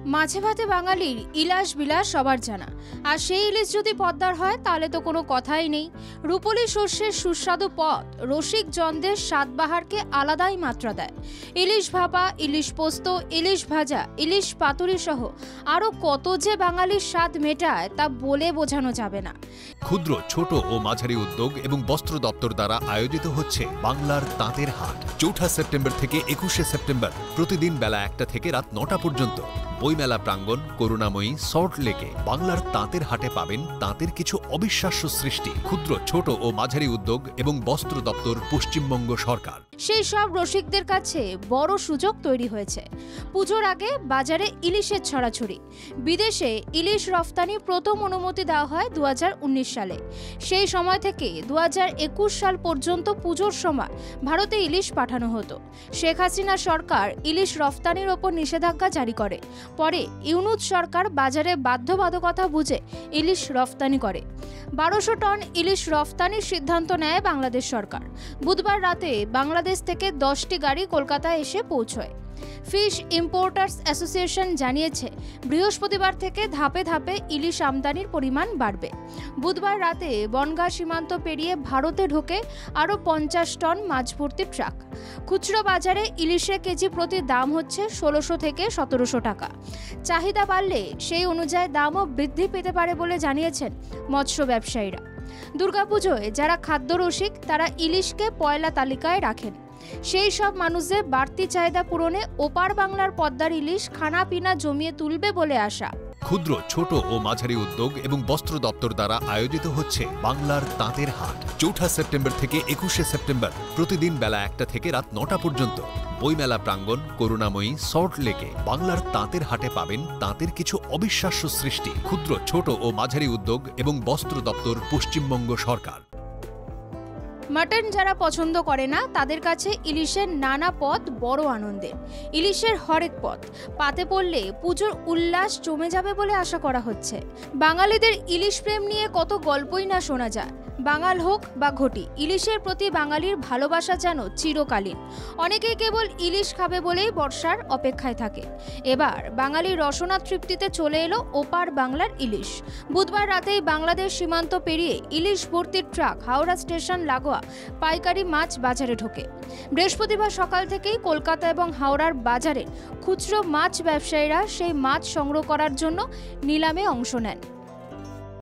মাছে ভাতে বাঙালির ইলাস বিলাস সবার জানা। আর সেই ইলিশ যদি পদ্মার হয় তাহলে তো কোনো কথাই নেই। রূপলি শস্যের সুস্বাদু পদ রসিক জনদের স্বাদবাহারকে আলাদাই মাত্রা দেয়। ইলিশ ভাপা, ইলিশ পোস্ত, ইলিশ ভাজা, ইলিশ পাতুরি সহ আরও কত যে বাঙালির স্বাদ মেটায় তা বলে বোঝানো যাবে না। ক্ষুদ্র, ছোট ও মাঝারি উদ্যোগ এবং বস্ত্র দপ্তর দ্বারা আয়োজিত হচ্ছে বাংলার তাঁতের হাট। ৪ সেপ্টেম্বর থেকে ২১ সেপ্টেম্বর প্রতিদিন বেলা ১টা থেকে রাত ৯টা পর্যন্ত বইমেলা প্রাঙ্গণ করুণাময়ী সল্ট লেকে বাংলার তাঁতের হাটে পাবেন তাঁতের কিছু অবিশ্বাস্য সৃষ্টি। ক্ষুদ্র, ছোট ও মাঝারি উদ্যোগ এবং বস্ত্র দপ্তর, পশ্চিমবঙ্গ সরকার। সেই সব রসিকদের কাছে বড় সুযোগ তৈরি হয়েছে। পুজোর আগে বাজারে ইলিশের ছড়াছড়ি। বিদেশে ইলিশ রফতানি প্রথম অনুমতি দেওয়া হয় ২০১৯ সালে। সেই সময় থেকে ২০২১ সাল পর্যন্ত পুজোর সময় ভারতে ইলিশ পাঠানো হতো। শেখ হাসিনা সরকার ইলিশ রফতানির ওপর নিষেধাজ্ঞা জারি করে। পরে ইউনূস সরকার বাজারে বাধ্যবাধকতা বুঝে ইলিশ রফতানি করে। ১২০০ টন ইলিশ রফতানির সিদ্ধান্ত নেয় বাংলাদেশ সরকার। বুধবার রাতে বাংলাদেশ থেকে 10টি গাড়ি কলকাতায় এসে পৌঁছয়। ফিশ ইম্পোর্টার্স অ্যাসোসিয়েশন জানিয়েছে, বৃহস্পতিবার থেকে ধাপে ধাপে ইলিশ আমদানির পরিমাণ বাড়বে। বুধবার রাতে বনগাঁ সীমান্ত পেরিয়ে ভারতে ঢোকে আরও 50 টন মাছ ভর্তি ট্রাক। খুচরো বাজারে ইলিশের কেজি প্রতি দাম হচ্ছে ১৬০০ থেকে ১৭০০ টাকা। চাহিদা বাড়লে সেই অনুযায়ী দামও বৃদ্ধি পেতে পারে বলে জানিয়েছেন মৎস্য ব্যবসায়ীরা। দুর্গাপুজোয় যারা খাদ্য রসিক তারা ইলিশকে পয়লা তালিকায় রাখেন। সেই সব মানুষদের বাড়তি চাহিদা পূরণে ওপার বাংলার পদ্মার ইলিশ খানা পিনা জমিয়ে তুলবে বলে আশা। ক্ষুদ্র, ছোট ও মাঝারি উদ্যোগ এবং বস্ত্র দপ্তর দ্বারা আয়োজিত হচ্ছে বাংলার তাঁতের হাট। ৪ সেপ্টেম্বর থেকে ২১ সেপ্টেম্বর প্রতিদিন বেলা ১টা থেকে রাত ৯টা পর্যন্ত বইমেলা প্রাঙ্গণ করুণাময়ী সল্ট লেকে বাংলার তাঁতের হাটে পাবেন তাঁতের কিছু অবিশ্বাস্য সৃষ্টি। ক্ষুদ্র, ছোট ও মাঝারি উদ্যোগ এবং বস্ত্র দপ্তর, পশ্চিমবঙ্গ সরকার। মাটন যারা পছন্দ করে না তাদের কাছে ইলিশের নানা পদ বড় আনন্দের। ইলিশের হরেক পদ পাতে পড়লে পুজোর উল্লাস জমে যাবে বলে আশা করা হচ্ছে। বাঙালিদের ইলিশ প্রেম নিয়ে কত গল্পই না শোনা যায়। বাঙাল হোক বা ঘটি, ইলিশের প্রতি বাঙালির ভালোবাসা যেন চিরকালীন। অনেকেই কেবল ইলিশ খাবে বলেই বর্ষার অপেক্ষায় থাকে। এবার বাঙালির রসনা তৃপ্তিতে চলে এলো ওপার বাংলার ইলিশ। বুধবার রাতেই বাংলাদেশ সীমান্ত পেরিয়ে ইলিশ ভর্তির ট্রাক হাওড়া স্টেশন লাগোয়া পাইকারি মাছ বাজারে ঢোকে। বৃহস্পতিবার সকাল থেকেই কলকাতা এবং হাওড়ার বাজারে খুচরো মাছ ব্যবসায়ীরা সেই মাছ সংগ্রহ করার জন্য নিলামে অংশ নেন।